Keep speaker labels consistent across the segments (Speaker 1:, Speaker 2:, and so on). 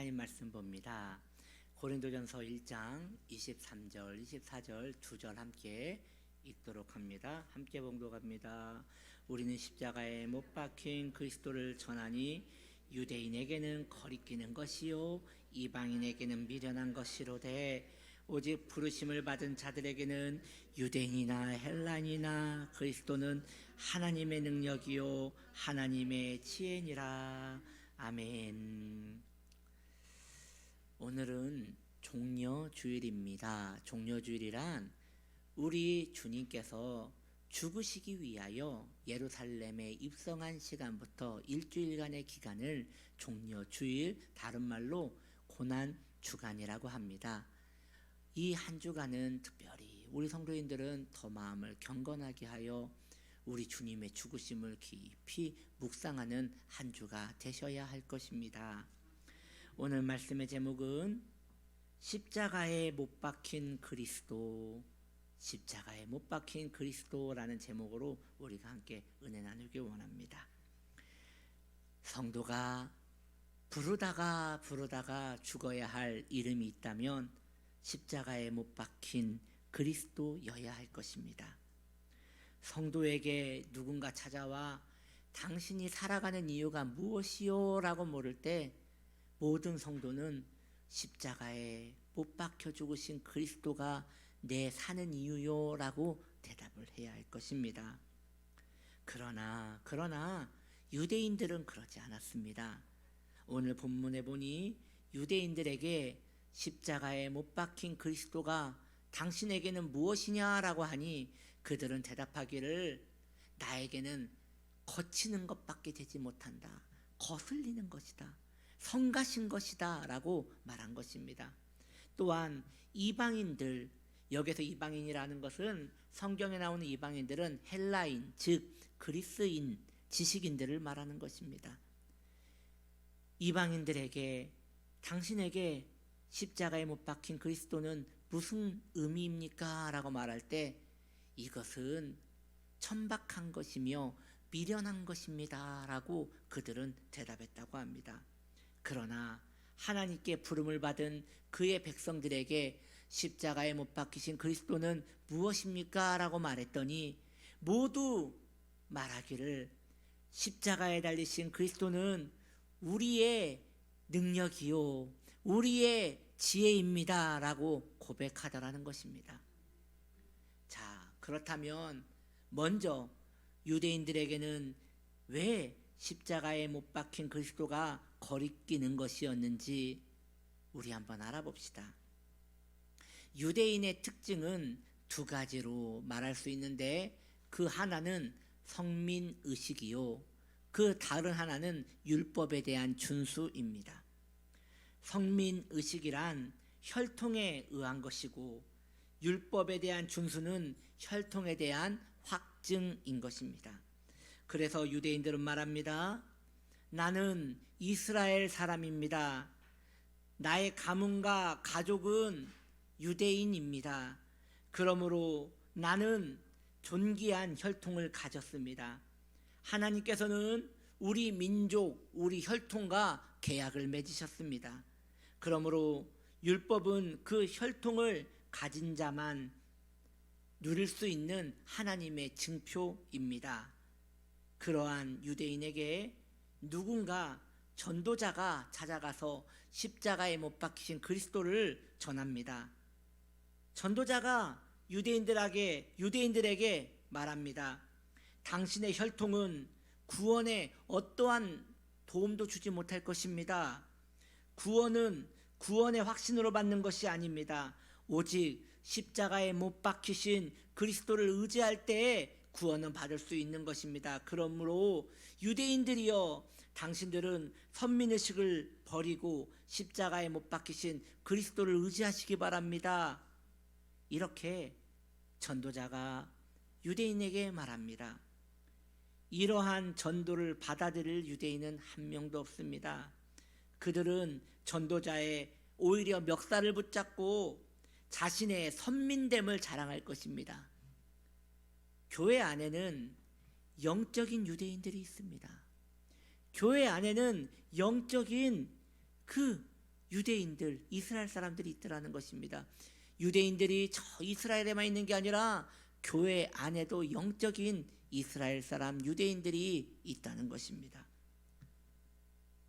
Speaker 1: 하나님 말씀 봅니다. 고린도전서 1장 23절, 24절 두 절 함께 읽도록 합니다. 함께 봉독합니다. 우리는 십자가에 못 박힌 그리스도를 전하니 유대인에게는 거리끼는 것이요 이방인에게는 미련한 것이로되 오직 부르심을 받은 자들에게는 유대인이나 헬라인이나 그리스도는 하나님의 능력이요 하나님의 지혜니라. 아멘. 오늘은 종려주일입니다. 종려주일이란 우리 주님께서 죽으시기 위하여 예루살렘에 입성한 시간부터 일주일간의 기간을 종려주일, 다른 말로 고난주간이라고 합니다. 이 한 주간은 특별히 우리 성도인들은 더 마음을 경건하게 하여 우리 주님의 죽으심을 깊이 묵상하는 한 주가 되셔야 할 것입니다. 오늘 말씀의 제목은 십자가에 못 박힌 그리스도, 십자가에 못 박힌 그리스도라는 제목으로 우리가 함께 은혜 나누기 원합니다. 성도가 부르다가 죽어야 할 이름이 있다면 십자가에 못 박힌 그리스도여야 할 것입니다. 성도에게 누군가 찾아와 당신이 살아가는 이유가 무엇이요? 라고 물을 때 모든 성도는 십자가에 못 박혀 죽으신 그리스도가 내 사는 이유요 라고 대답을 해야 할 것입니다. 그러나 유대인들은 그러지 않았습니다. 오늘 본문에 보니 유대인들에게 십자가에 못 박힌 그리스도가 당신에게는 무엇이냐라고 하니 그들은 대답하기를 나에게는 거치는 것밖에 되지 못한다, 거슬리는 것이다, 성가신 것이다 라고 말한 것입니다. 또한 이방인들, 여기서 이방인이라는 것은 성경에 나오는 이방인들은 헬라인, 즉 그리스인, 지식인들을 말하는 것입니다. 이방인들에게 당신에게 십자가에 못 박힌 그리스도는 무슨 의미입니까? 라고 말할 때 이것은 천박한 것이며 미련한 것입니다 라고 그들은 대답했다고 합니다. 그러나 하나님께 부름을 받은 그의 백성들에게 십자가에 못 박히신 그리스도는 무엇입니까? 라고 말했더니 모두 말하기를 십자가에 달리신 그리스도는 우리의 능력이요 우리의 지혜입니다 라고 고백하더라는 것입니다. 자, 그렇다면 먼저 유대인들에게는 왜 십자가에 못 박힌 그리스도가 거리끼는 것이었는지 우리 한번 알아봅시다. 유대인의 특징은 두 가지로 말할 수 있는데 그 하나는 성민의식이요 그 다른 하나는 율법에 대한 준수입니다. 성민의식이란 혈통에 의한 것이고 율법에 대한 준수는 혈통에 대한 확증인 것입니다. 그래서 유대인들은 말합니다. 나는 이스라엘 사람입니다. 나의 가문과 가족은 유대인입니다. 그러므로 나는 존귀한 혈통을 가졌습니다. 하나님께서는 우리 민족, 우리 혈통과 계약을 맺으셨습니다. 그러므로 율법은 그 혈통을 가진 자만 누릴 수 있는 하나님의 증표입니다. 그러한 유대인에게 누군가 전도자가 찾아가서 십자가에 못 박히신 그리스도를 전합니다. 전도자가 유대인들에게 말합니다. 당신의 혈통은 구원에 어떠한 도움도 주지 못할 것입니다. 구원은 구원의 확신으로 받는 것이 아닙니다. 오직 십자가에 못 박히신 그리스도를 의지할 때에 구원은 받을 수 있는 것입니다. 그러므로 유대인들이여 당신들은 선민의식을 버리고 십자가에 못 박히신 그리스도를 의지하시기 바랍니다. 이렇게 전도자가 유대인에게 말합니다. 이러한 전도를 받아들일 유대인은 한 명도 없습니다. 그들은 전도자의 오히려 멱살을 붙잡고 자신의 선민됨을 자랑할 것입니다. 교회 안에는 영적인 유대인들이 있습니다. 교회 안에는 영적인 그 유대인들, 이스라엘 사람들이 있더라는 것입니다. 유대인들이 저 이스라엘에만 있는 게 아니라 교회 안에도 영적인 이스라엘 사람 유대인들이 있다는 것입니다.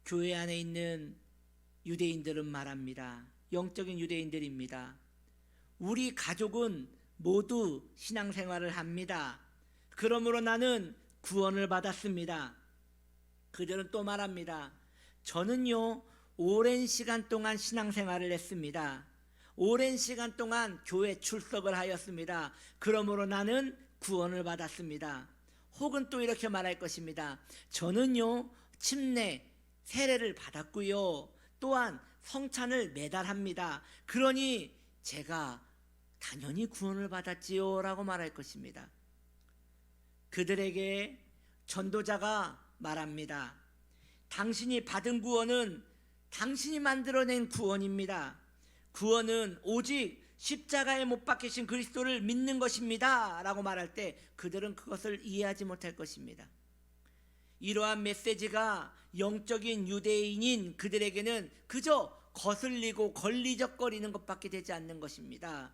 Speaker 1: 교회 안에 있는 유대인들은 말합니다. 영적인 유대인들입니다. 우리 가족은 모두 신앙생활을 합니다. 그러므로 나는 구원을 받았습니다. 그들은 또 말합니다. 저는요, 오랜 시간 동안 신앙생활을 했습니다. 오랜 시간 동안 교회 출석을 하였습니다. 그러므로 나는 구원을 받았습니다. 혹은 또 이렇게 말할 것입니다. 저는요, 침례, 세례를 받았고요. 또한 성찬을 매달 합니다. 그러니 제가 당연히 구원을 받았지요 라고 말할 것입니다. 그들에게 전도자가 말합니다. 당신이 받은 구원은 당신이 만들어낸 구원입니다. 구원은 오직 십자가에 못 박히신 그리스도를 믿는 것입니다 라고 말할 때 그들은 그것을 이해하지 못할 것입니다. 이러한 메시지가 영적인 유대인인 그들에게는 그저 거슬리고 걸리적거리는 것밖에 되지 않는 것입니다.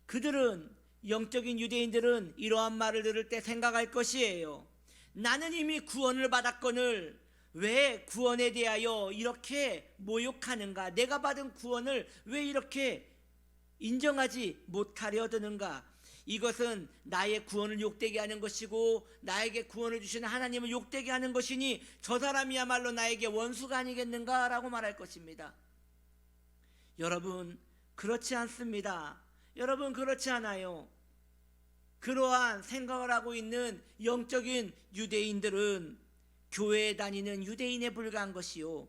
Speaker 1: 그들은, 영적인 유대인들은 이러한 말을 들을 때 생각할 것이에요. 나는 이미 구원을 받았거늘 왜 구원에 대하여 이렇게 모욕하는가? 내가 받은 구원을 왜 이렇게 인정하지 못하려 드는가? 이것은 나의 구원을 욕되게 하는 것이고 나에게 구원을 주시는 하나님을 욕되게 하는 것이니 저 사람이야말로 나에게 원수가 아니겠는가? 라고 말할 것입니다. 여러분, 그렇지 않습니다. 여러분, 그렇지 않아요. 그러한 생각을 하고 있는 영적인 유대인들은 교회에 다니는 유대인에 불과한 것이요,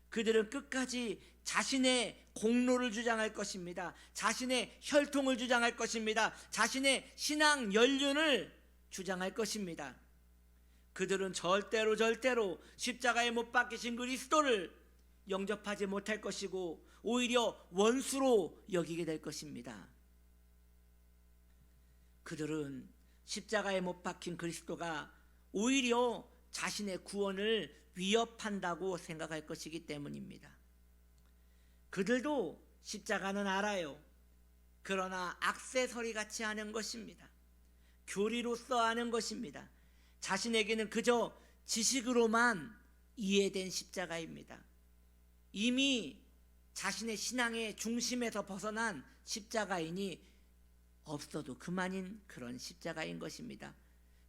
Speaker 1: 그들은 끝까지 자신의 공로를 주장할 것입니다. 자신의 혈통을 주장할 것입니다. 자신의 신앙 연륜을 주장할 것입니다. 그들은 절대로 십자가에 못 박히신 그리스도를 영접하지 못할 것이고 오히려 원수로 여기게 될 것입니다. 그들은 십자가에 못 박힌 그리스도가 오히려 자신의 구원을 위협한다고 생각할 것이기 때문입니다. 그들도 십자가는 알아요. 그러나 액세서리 같이 하는 것입니다. 교리로서 하는 것입니다. 자신에게는 그저 지식으로만 이해된 십자가입니다. 이미 자신의 신앙의 중심에서 벗어난 십자가이니 없어도 그만인 그런 십자가인 것입니다.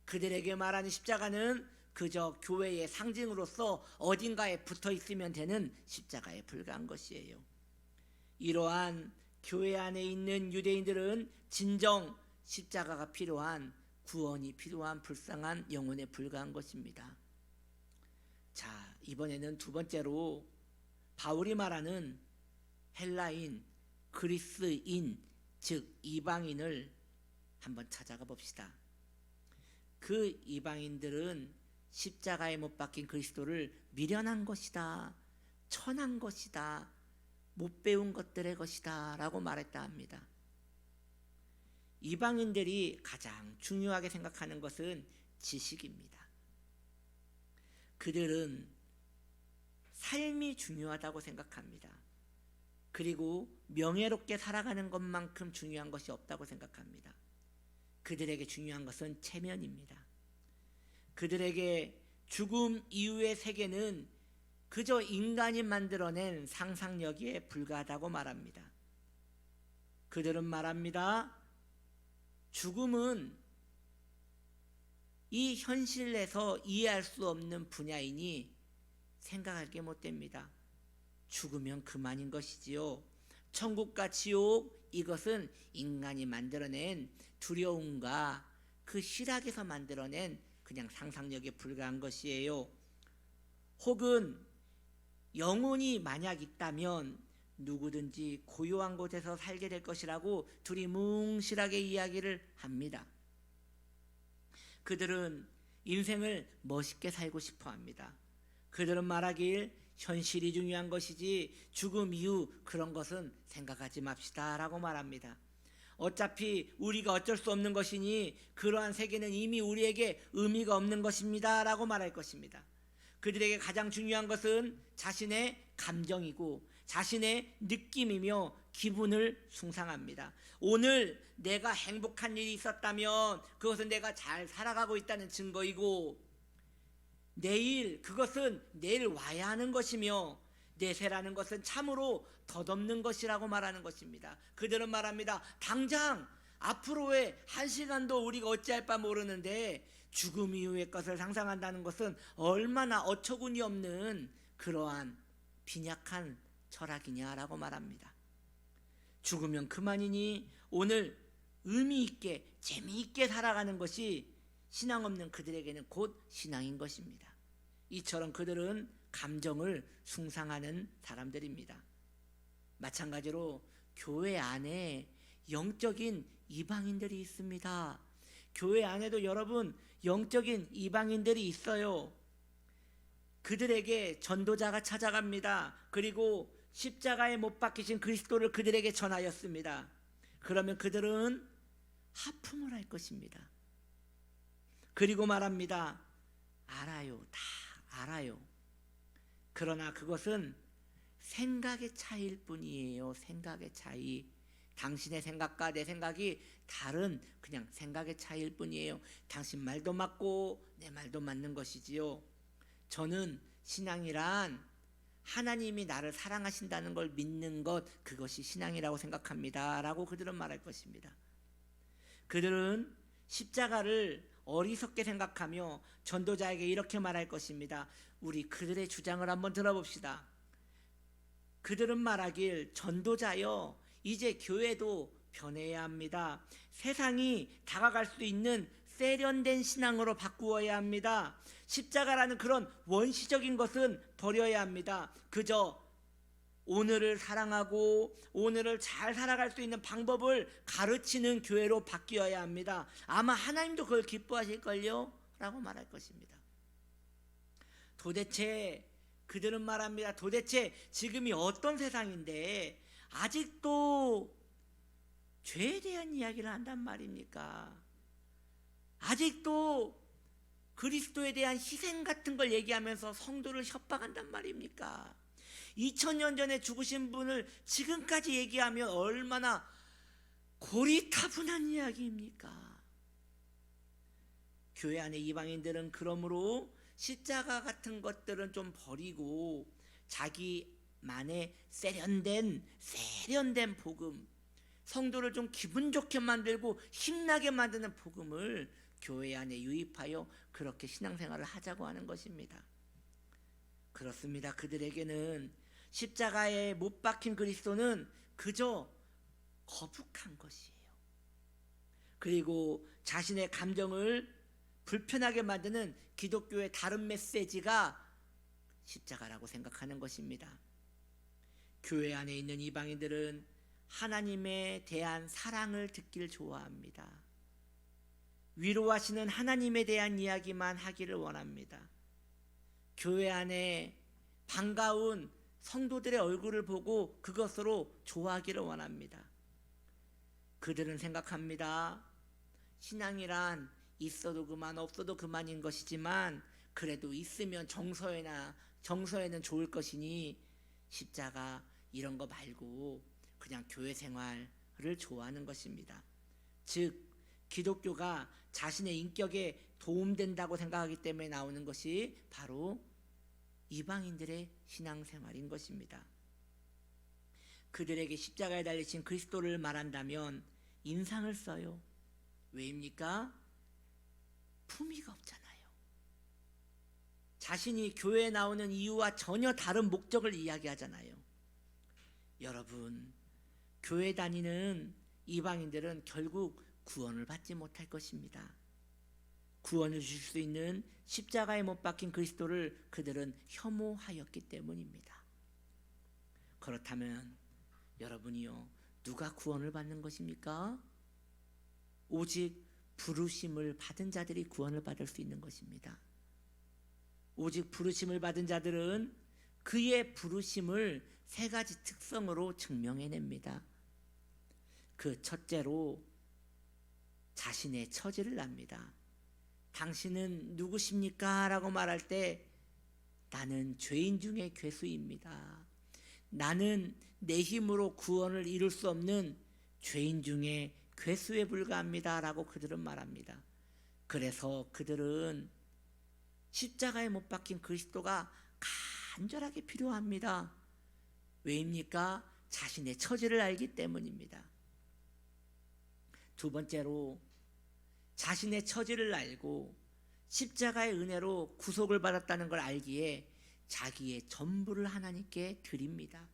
Speaker 1: 그들에게 말하는 십자가는 그저 교회의 상징으로서 어딘가에 붙어 있으면 되는 십자가에 불과한 것이에요. 이러한 교회 안에 있는 유대인들은 진정 십자가가 필요한, 구원이 필요한 불쌍한 영혼에 불과한 것입니다. 자, 이번에는 두 번째로 바울이 말하는 헬라인, 그리스인, 즉 이방인을 한번 찾아가 봅시다. 그 이방인들은 십자가에 못 박힌 그리스도를 미련한 것이다, 천한 것이다, 못 배운 것들의 것이다 라고 말했다 합니다. 이방인들이 가장 중요하게 생각하는 것은 지식입니다. 그들은 삶이 중요하다고 생각합니다. 그리고 명예롭게 살아가는 것만큼 중요한 것이 없다고 생각합니다. 그들에게 중요한 것은 체면입니다. 그들에게 죽음 이후의 세계는 그저 인간이 만들어낸 상상력에 불과하다고 말합니다. 그들은 말합니다. 죽음은 이 현실에서 이해할 수 없는 분야이니 생각할 게 못됩니다. 죽으면 그만인 것이지요. 천국과 지옥, 이것은 인간이 만들어낸 두려움과 그 실학에서 만들어낸 그냥 상상력에 불과한 것이에요. 혹은 영혼이 만약 있다면 누구든지 고요한 곳에서 살게 될 것이라고 두리뭉실하게 이야기를 합니다. 그들은 인생을 멋있게 살고 싶어 합니다. 그들은 말하길 현실이 중요한 것이지 죽음 이후 그런 것은 생각하지 맙시다 라고 말합니다. 어차피 우리가 어쩔 수 없는 것이니 그러한 세계는 이미 우리에게 의미가 없는 것입니다 라고 말할 것입니다. 그들에게 가장 중요한 것은 자신의 감정이고 자신의 느낌이며 기분을 숭상합니다. 오늘 내가 행복한 일이 있었다면 그것은 내가 잘 살아가고 있다는 증거이고, 내일 그것은 내일 와야 하는 것이며, 내세라는 것은 참으로 덧없는 것이라고 말하는 것입니다. 그들은 말합니다. 당장 앞으로의 한 시간도 우리가 어찌할 바 모르는데 죽음 이후의 것을 상상한다는 것은 얼마나 어처구니 없는 그러한 빈약한 철학이냐라고 말합니다. 죽으면 그만이니 오늘 의미 있게 재미있게 살아가는 것이 신앙 없는 그들에게는 곧 신앙인 것입니다. 이처럼 그들은 감정을 숭상하는 사람들입니다. 마찬가지로 교회 안에 영적인 이방인들이 있습니다. 교회 안에도 여러분 영적인 이방인들이 있어요. 그들에게 전도자가 찾아갑니다. 그리고 십자가에 못 박히신 그리스도를 그들에게 전하였습니다. 그러면 그들은 하품을 할 것입니다. 그리고 말합니다. 알아요. 다 알아요. 그러나 그것은 생각의 차이일 뿐이에요. 생각의 차이. 당신의 생각과 내 생각이 다른 그냥 생각의 차이일 뿐이에요. 당신 말도 맞고 내 말도 맞는 것이지요. 저는 신앙이란 하나님이 나를 사랑하신다는 걸 믿는 것, 그것이 신앙이라고 생각합니다 라고 그들은 말할 것입니다. 그들은 십자가를 어리석게 생각하며 전도자에게 이렇게 말할 것입니다. 우리 그들의 주장을 한번 들어봅시다. 그들은 말하길, 전도자여, 이제 교회도 변해야 합니다. 세상이 다가갈 수 있는 세련된 신앙으로 바꾸어야 합니다. 십자가라는 그런 원시적인 것은 버려야 합니다. 그저 오늘을 사랑하고 오늘을 잘 살아갈 수 있는 방법을 가르치는 교회로 바뀌어야 합니다. 아마 하나님도 그걸 기뻐하실걸요? 라고 말할 것입니다. 도대체 그들은 말합니다. 도대체 지금이 어떤 세상인데 아직도 죄에 대한 이야기를 한단 말입니까? 아직도 그리스도에 대한 희생 같은 걸 얘기하면서 성도를 협박한단 말입니까? 2000년 전에 죽으신 분을 지금까지 얘기하면 얼마나 고리타분한 이야기입니까? 교회 안에 이방인들은 그러므로 십자가 같은 것들은 좀 버리고 자기만의 세련된 복음, 성도를 좀 기분 좋게 만들고 힘나게 만드는 복음을 교회 안에 유입하여 그렇게 신앙생활을 하자고 하는 것입니다. 그렇습니다. 그들에게는 십자가에 못 박힌 그리스도는 그저 거북한 것이에요. 그리고 자신의 감정을 불편하게 만드는 기독교의 다른 메시지가 십자가라고 생각하는 것입니다. 교회 안에 있는 이방인들은 하나님에 대한 사랑을 듣기를 좋아합니다. 위로하시는 하나님에 대한 이야기만 하기를 원합니다. 교회 안에 반가운 성도들의 얼굴을 보고 그것으로 좋아하기를 원합니다. 그들은 생각합니다. 신앙이란 있어도 그만 없어도 그만인 것이지만 그래도 있으면 정서에는 좋을 것이니 십자가 이런 거 말고 그냥 교회 생활을 좋아하는 것입니다. 즉 기독교가 자신의 인격에 도움된다고 생각하기 때문에 나오는 것이 바로 이방인들의 신앙생활인 것입니다. 그들에게 십자가에 달리신 그리스도를 말한다면 인상을 써요. 왜입니까? 품위가 없잖아요. 자신이 교회에 나오는 이유와 전혀 다른 목적을 이야기하잖아요. 여러분, 교회 다니는 이방인들은 결국 구원을 받지 못할 것입니다. 구원을 주실 수 있는 십자가에 못 박힌 그리스도를 그들은 혐오하였기 때문입니다. 그렇다면 여러분이요, 누가 구원을 받는 것입니까? 오직 부르심을 받은 자들이 구원을 받을 수 있는 것입니다. 오직 부르심을 받은 자들은 그의 부르심을 세 가지 특성으로 증명해냅니다. 그 첫째로 자신의 처지를 압니다. 당신은 누구십니까? 라고 말할 때 나는 죄인 중에 괴수입니다. 나는 내 힘으로 구원을 이룰 수 없는 죄인 중에 괴수에 불과합니다 라고 그들은 말합니다. 그래서 그들은 십자가에 못 박힌 그리스도가 간절하게 필요합니다. 왜입니까? 자신의 처지를 알기 때문입니다. 두 번째로, 자신의 처지를 알고 십자가의 은혜로 구속을 받았다는 걸 알기에 자기의 전부를 하나님께 드립니다.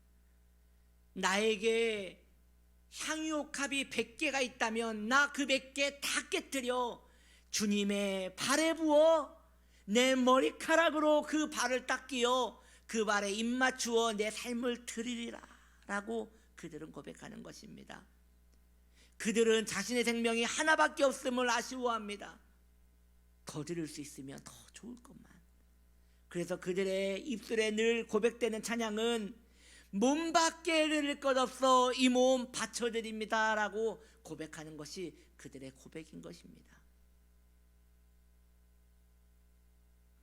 Speaker 1: 나에게 향유옥합이 100개가 있다면 나 그 100개 다 깨뜨려 주님의 발에 부어 내 머리카락으로 그 발을 닦이어 그 발에 입 맞추어 내 삶을 드리리라 라고 그들은 고백하는 것입니다. 그들은 자신의 생명이 하나밖에 없음을 아쉬워합니다. 더 드릴 수 있으면 더 좋을 것만. 그래서 그들의 입술에 늘 고백되는 찬양은 몸밖에 드릴 것 없어 이 몸 바쳐드립니다 라고 고백하는 것이 그들의 고백인 것입니다.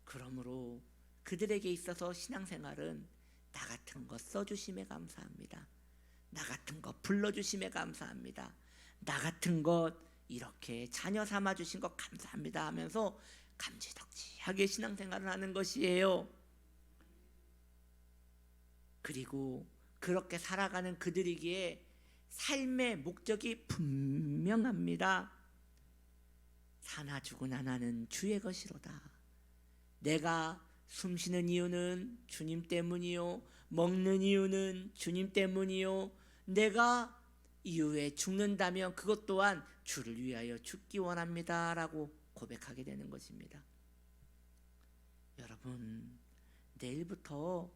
Speaker 1: 그러므로 그들에게 있어서 신앙생활은 나 같은 것 써주심에 감사합니다. 나 같은 것 불러주심에 감사합니다. 나 같은 것 이렇게 자녀 삼아주신 것 감사합니다 하면서 감지덕지하게 신앙생활을 하는 것이에요. 그리고 그렇게 살아가는 그들이기에 삶의 목적이 분명합니다. 사나 죽으나 나는 주의 것이로다. 내가 숨쉬는 이유는 주님 때문이요, 먹는 이유는 주님 때문이요, 내가 이후에 죽는다면 그것 또한 주를 위하여 죽기 원합니다 라고 고백하게 되는 것입니다. 여러분, 내일부터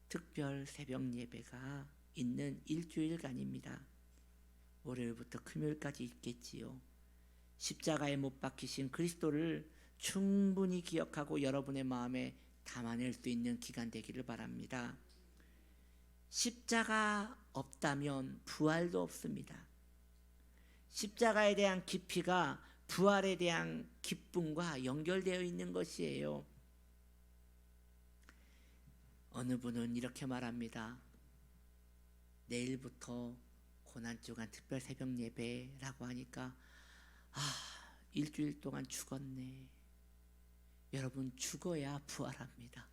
Speaker 1: 특별 새벽 예배가 있는 일주일간입니다. 월요일부터 금요일까지 있겠지요. 십자가에 못 박히신 그리스도를 충분히 기억하고 여러분의 마음에 담아낼 수 있는 기간 되기를 바랍니다. 십자가 없다면 부활도 없습니다. 십자가에 대한 깊이가 부활에 대한 기쁨과 연결되어 있는 것이에요. 어느 분은 이렇게 말합니다. 내일부터 고난주간 특별 새벽 예배라고 하니까 일주일 동안 죽었네. 여러분, 죽어야 부활합니다.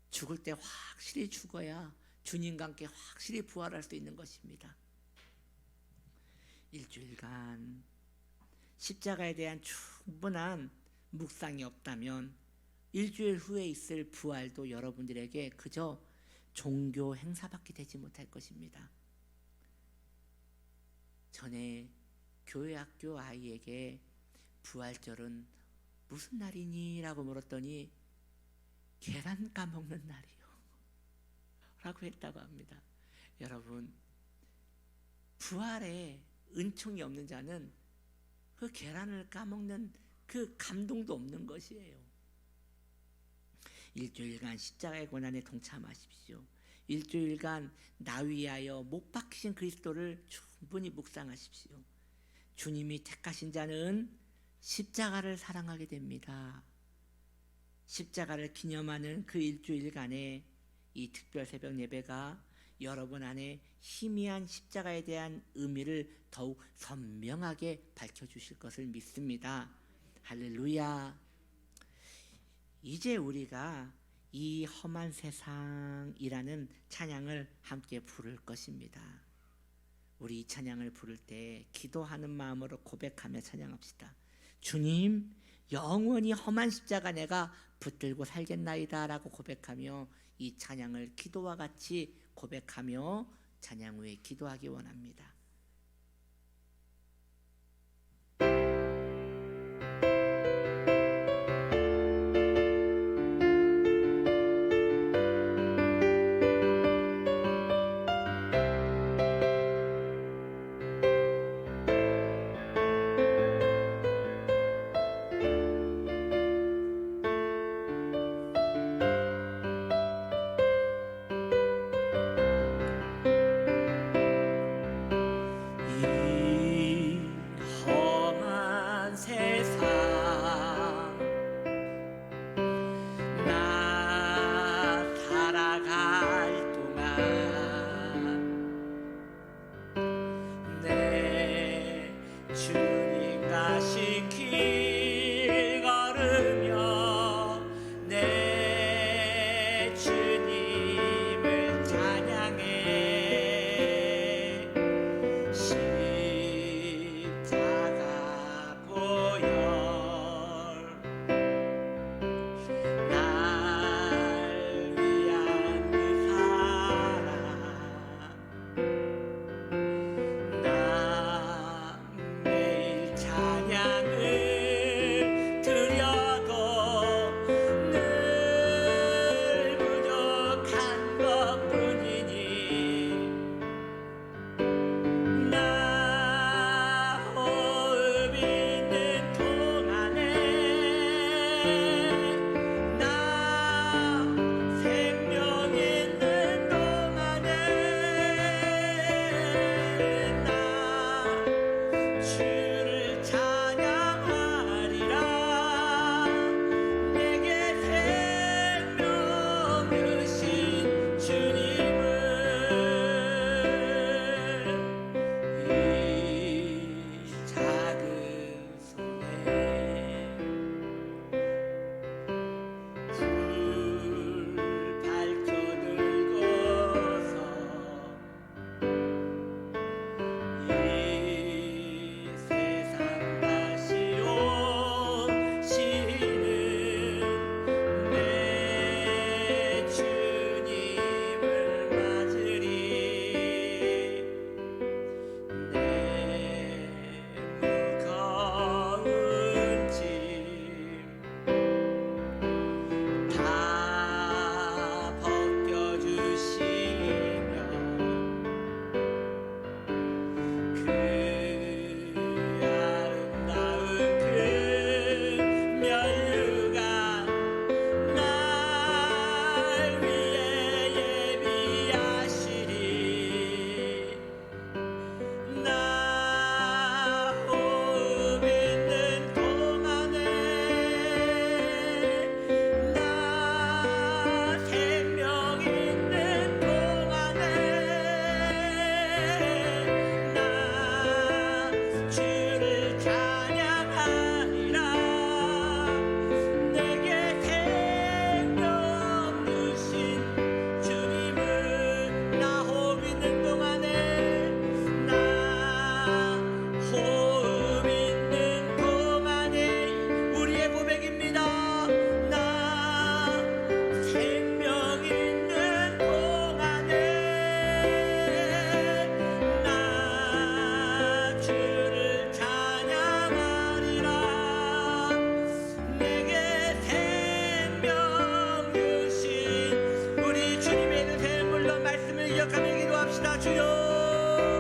Speaker 1: 죽을 때 확실히 죽어야 주님과 함께 확실히 부활할 수 있는 것입니다. 일주일간 십자가에 대한 충분한 묵상이 없다면 일주일 후에 있을 부활도 여러분들에게 그저 종교 행사밖에 되지 못할 것입니다. 전에 교회 학교 아이에게 부활절은 무슨 날이니? 라고 물었더니 계란 까먹는 날이요 라고 했다고 합니다. 여러분, 부활에 은총이 없는 자는 그 계란을 까먹는 그 감동도 없는 것이에요. 일주일간 십자가의 고난에 동참하십시오. 일주일간 나 위하여 못 박히신 그리스도를 충분히 묵상하십시오. 주님이 택하신 자는 십자가를 사랑하게 됩니다. 십자가를 기념하는 그 일주일간에 이 특별 새벽 예배가 여러분 안에 희미한 십자가에 대한 의미를 더욱 선명하게 밝혀주실 것을 믿습니다. 할렐루야. 이제 우리가 이 험한 세상이라는 찬양을 함께 부를 것입니다. 우리 이 찬양을 부를 때 기도하는 마음으로 고백하며 찬양합시다. 주님, 영원히 험한 십자가 내가 붙들고 살겠나이다 라고 고백하며 이 찬양을 기도와 같이 고백하며 찬양 후에 기도하기 원합니다. 주여